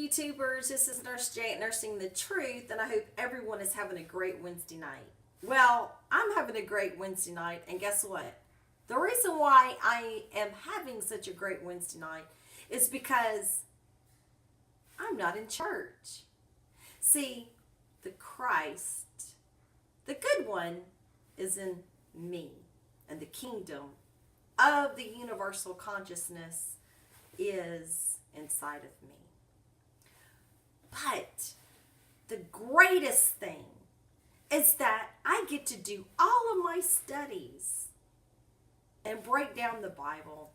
YouTubers. This is Nurse Jay at Nursing the Truth, and I hope everyone is having a great Wednesday night. Well, I'm having a great Wednesday night, and guess what? The reason why I am having such a great Wednesday night is because I'm not in church. See, the Christ, the good one, is in me, and the kingdom of the universal consciousness is inside of me. But the greatest thing is that I get to do all of my studies and break down the Bible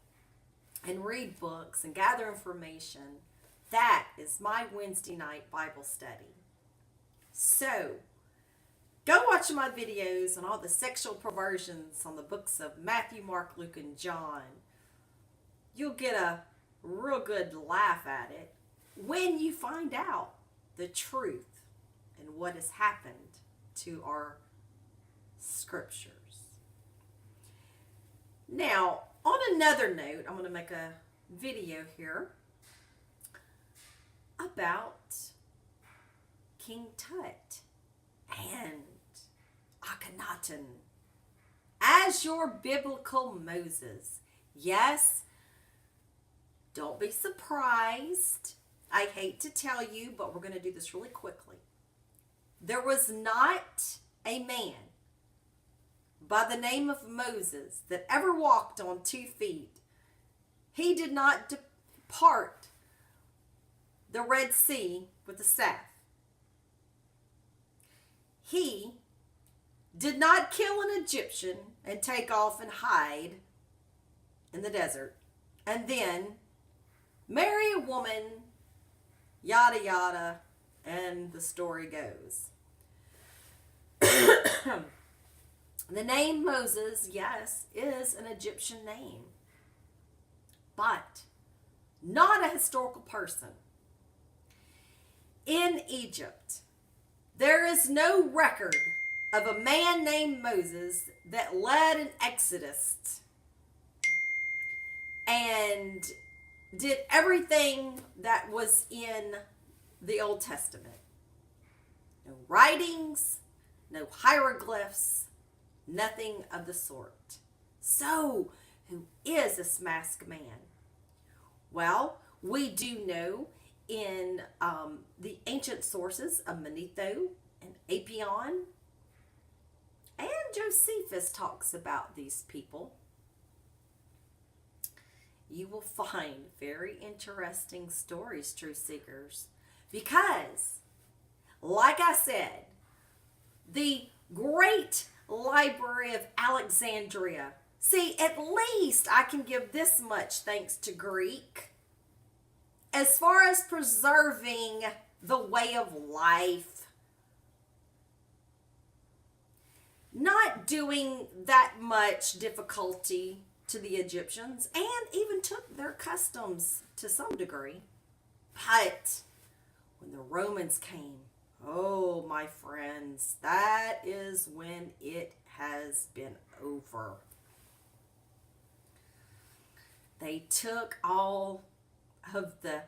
and read books and gather information. That is my Wednesday night Bible study. So, go watch my videos on all the sexual perversions on the books of Matthew, Mark, Luke, and John. You'll get a real good laugh at it when you find out the truth and what has happened to our scriptures. Now, on another note, I'm going to make a video here about King Tut and Akhenaten as your biblical Moses. Yes, don't be surprised. I hate to tell you, but we're going to do this really quickly. There was not a man by the name of Moses that ever walked on 2 feet. He did not depart the Red Sea with a staff. He did not kill an Egyptian and take off and hide in the desert and then marry a woman, yada yada, and the story goes. The name Moses, yes, is an Egyptian name, but not a historical person. In Egypt, there is no record of a man named Moses that led an exodus and did everything that was in the Old Testament. No writings, no hieroglyphs, nothing of the sort. So, who is this masked man? Well, we do know in the ancient sources of Manetho and Apion, and Josephus talks about these people. You will find very interesting stories, truth seekers, because, like I said, the great library of Alexandria, see, at least I can give this much thanks to Greek. As far as preserving the way of life, not doing that much difficulty to the Egyptians, and even took their customs to some degree. But when the Romans came, oh, my friends, that is when it has been over. They took all of the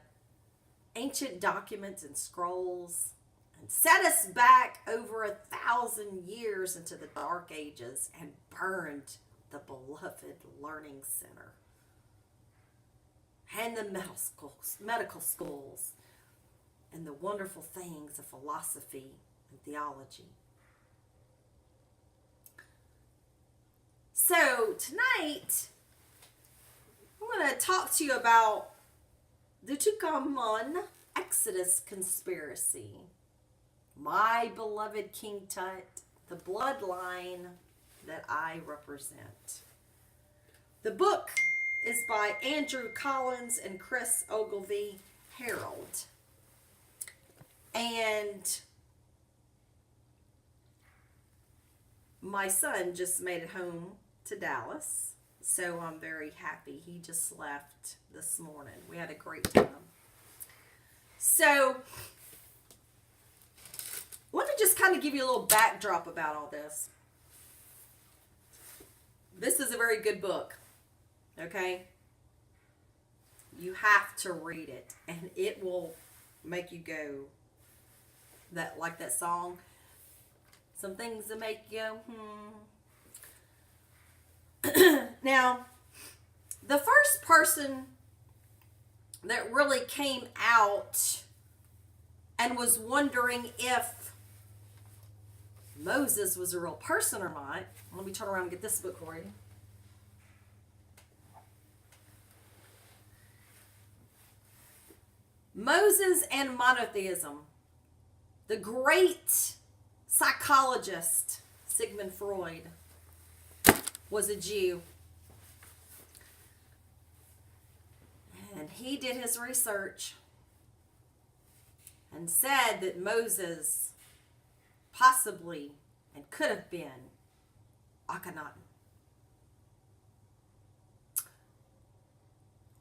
ancient documents and scrolls and set us back over 1,000 years into the Dark Ages and burned the beloved learning center and the medical schools and the wonderful things of philosophy and theology. So tonight, I'm going to talk to you about the Tutankhamun Exodus conspiracy. My beloved King Tut, the bloodline that I represent. The book is by Andrew Collins and Chris Ogilvie Harold. And my son just made it home to Dallas, so I'm very happy. He just left this morning. We had a great time. So, let me just kind of give you a little backdrop about all this. This is a very good book, okay? You have to read it, and it will make you go, that like that song, some things that make you go, Now, the first person that really came out and was wondering if Moses was a real person or not. Let me turn around and get this book for you. Moses and Monotheism. The great psychologist Sigmund Freud was a Jew. And he did his research and said that Moses possibly and could have been Akhenaten.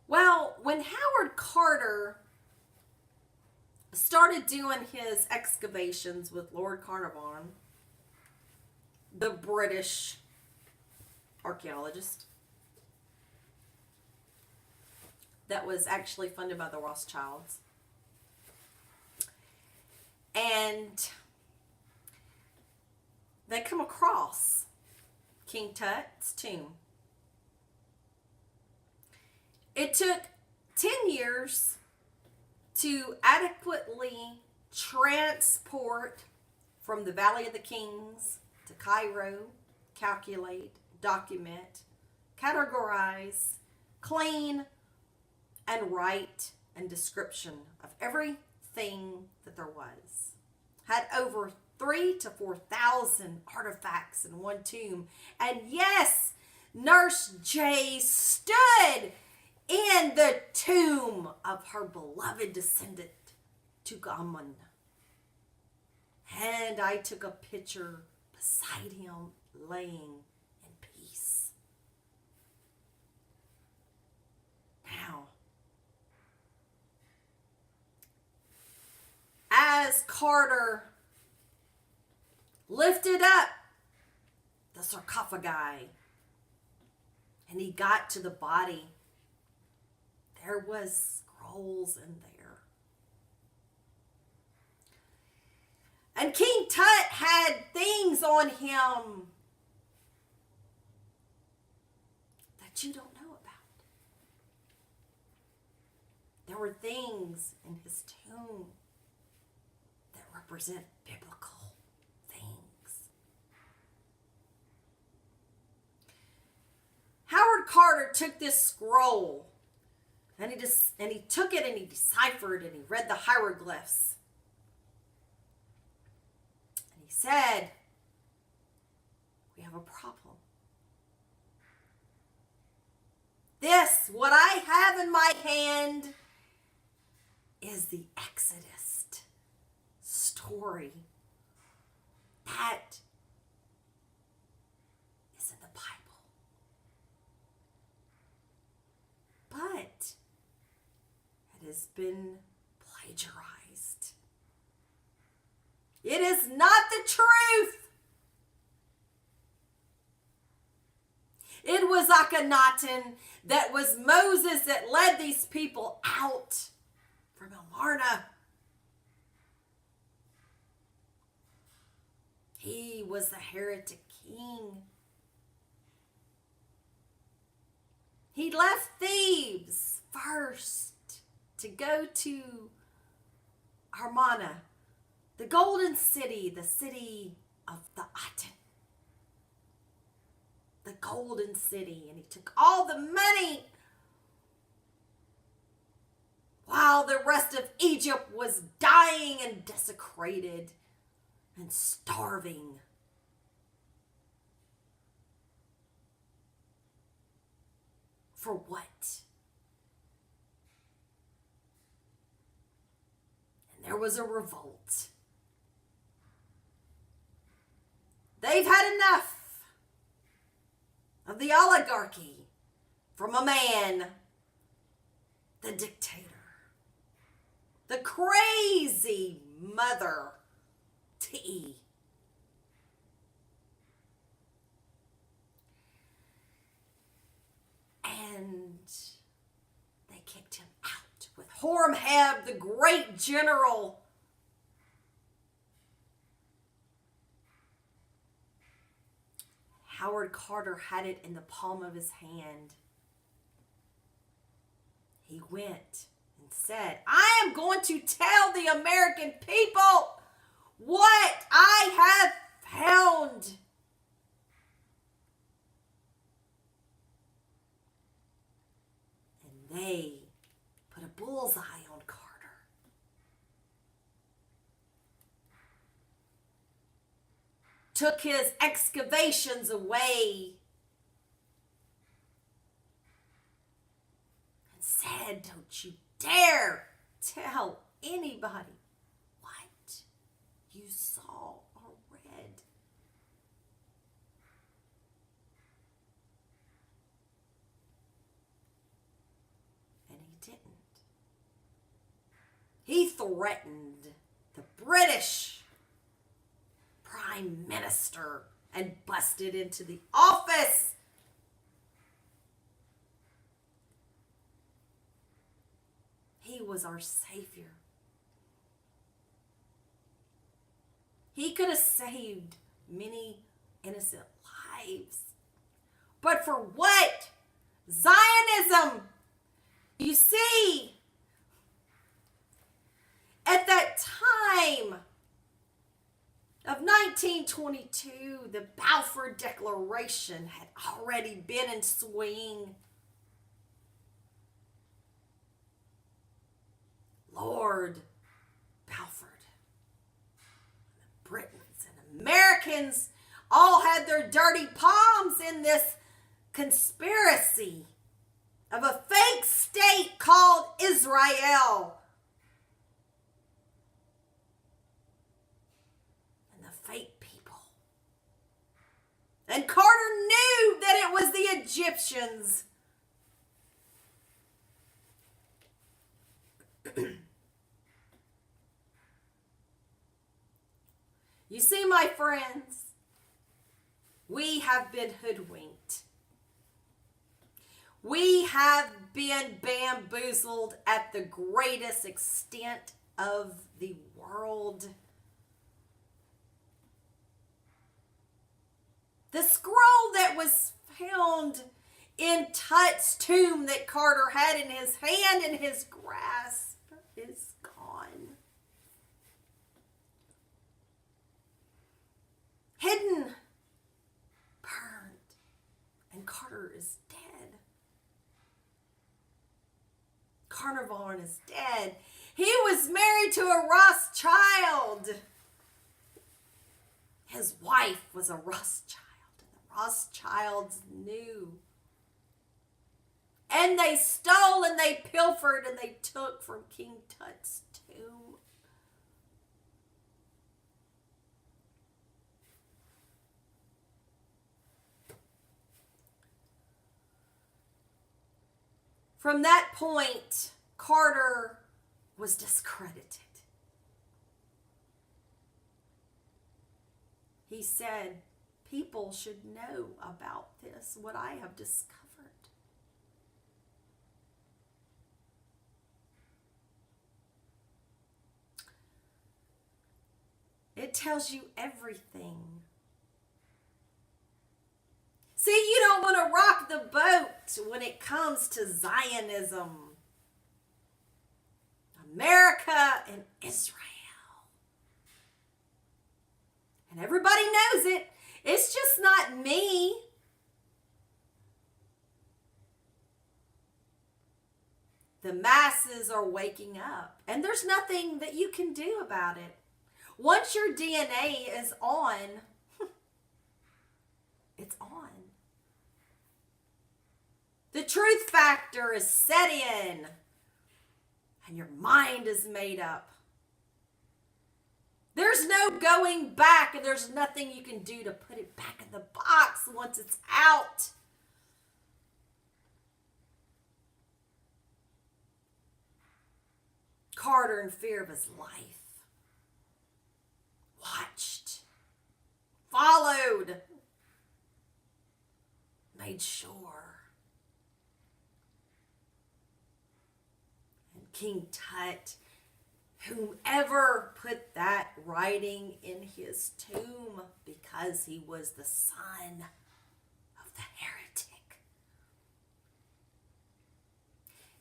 Well, when Howard Carter started doing his excavations with Lord Carnarvon, the British archaeologist that was actually funded by the Rothschilds, and they come across King Tut's tomb. It took 10 years to adequately transport from the Valley of the Kings to Cairo, calculate, document, categorize, clean, and write and description of everything that there was. Had over 3,000 to 4,000 artifacts in one tomb. And yes, Nurse J stood in the tomb of her beloved descendant, Tutankhamun. And I took a picture beside him laying in peace. Now, as Carter lifted up the sarcophagi and he got to the body, there was scrolls in there. And King Tut had things on him that you don't know about. There were things in his tomb that represent biblical things. Howard Carter took this scroll and he took it and he deciphered and he read the hieroglyphs. And he said, we have a problem. This, what I have in my hand, is the Exodus story. That is in the Bible. But it has been plagiarized. It is not the truth. It was Akhenaten, that was Moses that led these people out from Amarna. He was the heretic king. He left Thebes first to go to Amarna, the golden city, the city of the Aten. The golden city. And he took all the money while the rest of Egypt was dying and desecrated and starving. For what? And there was a revolt. They've had enough of the oligarchy from a man, the dictator, the crazy mother T. And they kicked him out with Horemheb, the great general. Howard Carter had it in the palm of his hand. He went and said, I am going to tell the American people what I have found. And they put a bullseye on Carter. Took his excavations away and said, don't you dare tell anybody what you saw or read. And he didn't. He threatened the British Prime Minister and busted into the office. He was our Savior. He could have saved many innocent lives. But for what? Zionism. You see, at that time of 1922, the Balfour Declaration had already been in swing. Lord Balfour, the Britons and Americans all had their dirty palms in this conspiracy of a fake state called Israel. Fake people. And Carter knew that it was the Egyptians. You see, my friends, we have been hoodwinked. We have been bamboozled at the greatest extent of the world. The scroll that was found in Tut's tomb that Carter had in his hand and his grasp is gone. Hidden, burned, and Carter is dead. Carnarvon is dead. He was married to a Rothschild. His wife was a Rothschild. Rothschilds knew. And they stole and they pilfered and they took from King Tut's tomb. From that point, Carter was discredited. He said, people should know about this, what I have discovered. It tells you everything. See, you don't want to rock the boat when it comes to Zionism. America and Israel. And everybody knows it. It's just not me. The masses are waking up, and there's nothing that you can do about it. Once your DNA is on, it's on. The truth factor is set in, and your mind is made up. There's no going back, and there's nothing you can do to put it back in the box once it's out. Carter, in fear of his life, watched, followed, made sure. And King Tut, whomever put that writing in his tomb, because he was the son of the heretic.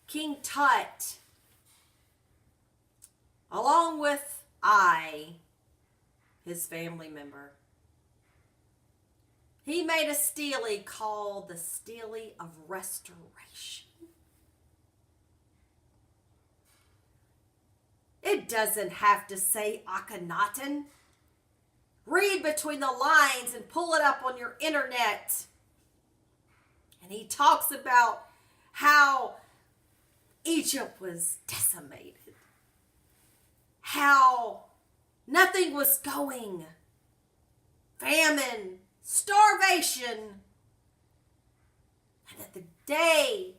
King Tut, along with I, his family member, he made a stele called the Stele of Restoration. It doesn't have to say Akhenaten. Read between the lines and pull it up on your internet. And he talks about how Egypt was decimated, how nothing was going, famine, starvation, and that the day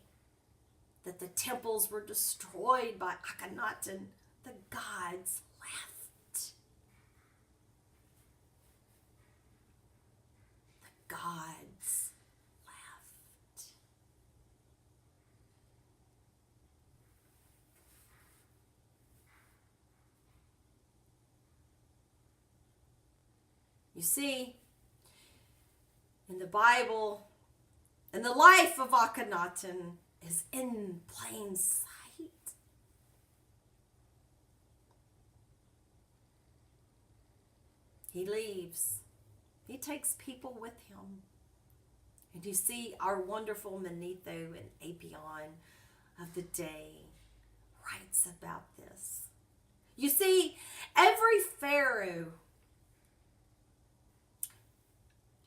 that the temples were destroyed by Akhenaten, the gods left. The gods left. You see, in the Bible, and the life of Akhenaten is in plain sight. He leaves. He takes people with him. And you see, our wonderful Manetho and Apion of the day writes about this. You see, every pharaoh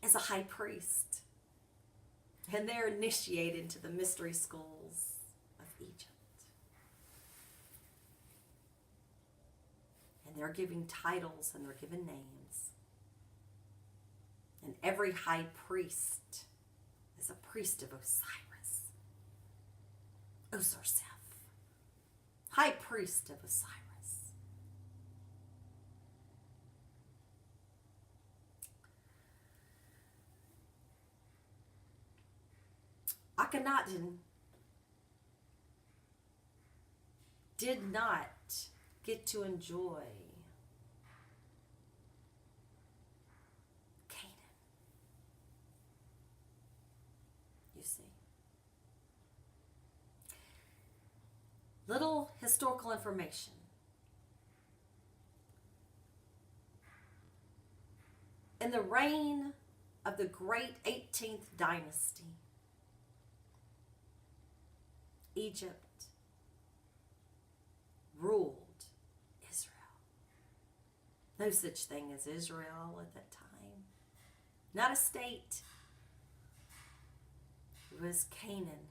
is a high priest, and they're initiated into the mystery schools of Egypt. And they're given titles and they're given names. And every high priest is a priest of Osiris. Osarseph, high priest of Osiris. Akhenaten did not get to enjoy Canaan. You see. Little historical information. In the reign of the great 18th dynasty, Egypt ruled Israel. No such thing as Israel at that time. Not a state. It was Canaan.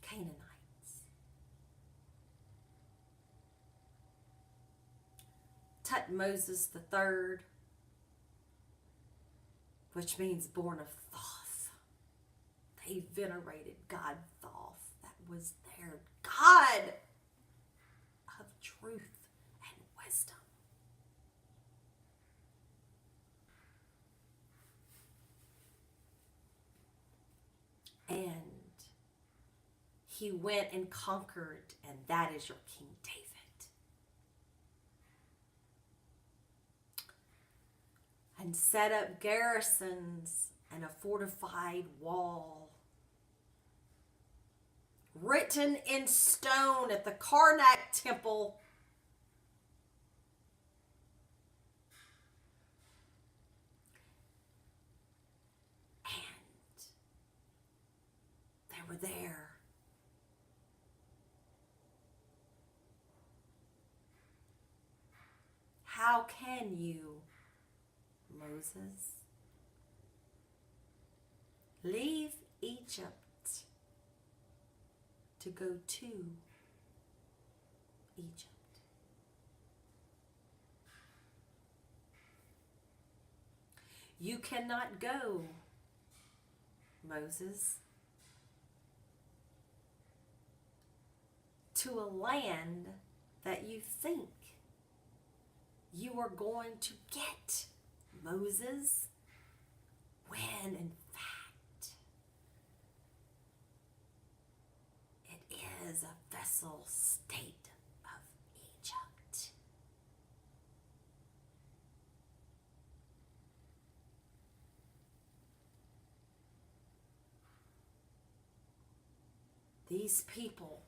Canaanites. Tutmosis III, which means born of Thoth. They venerated God Thoth. That was their God of truth and wisdom. And he went and conquered, and that is your King David. And set up garrisons and a fortified wall, written in stone at the Karnak temple. And they were there. How can you, Moses, leave Egypt to go to Egypt? You cannot go, Moses, to a land that you think you are going to get, Moses, when in fact is a vassal state of Egypt. These people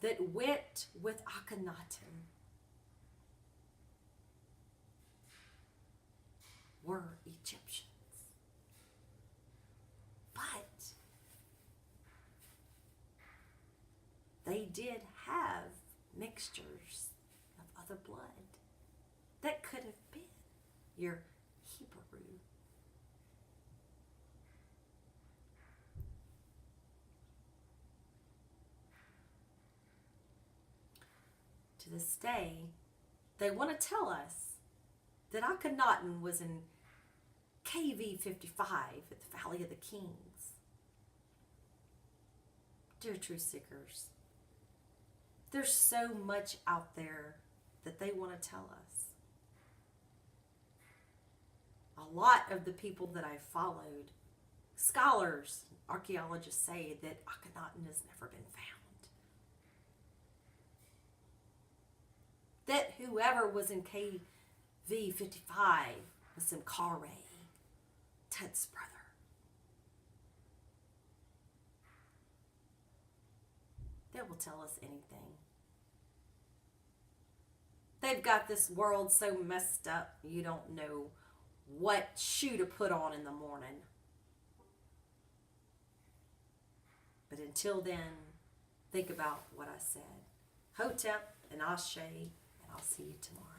that went with Akhenaten were Egyptians. But they did have mixtures of other blood that could have been your Hebrew. To this day, they want to tell us that Akhenaten was in KV 55 at the Valley of the Kings. Dear truth seekers, there's so much out there that they want to tell us. A lot of the people that I followed, scholars, archaeologists say that Akhenaten has never been found. That whoever was in KV 55 was Simkare, Tut's brother. They will tell us anything. They've got this world so messed up, you don't know what shoe to put on in the morning. But until then, think about what I said. Hotep and Ashe, and I'll see you tomorrow.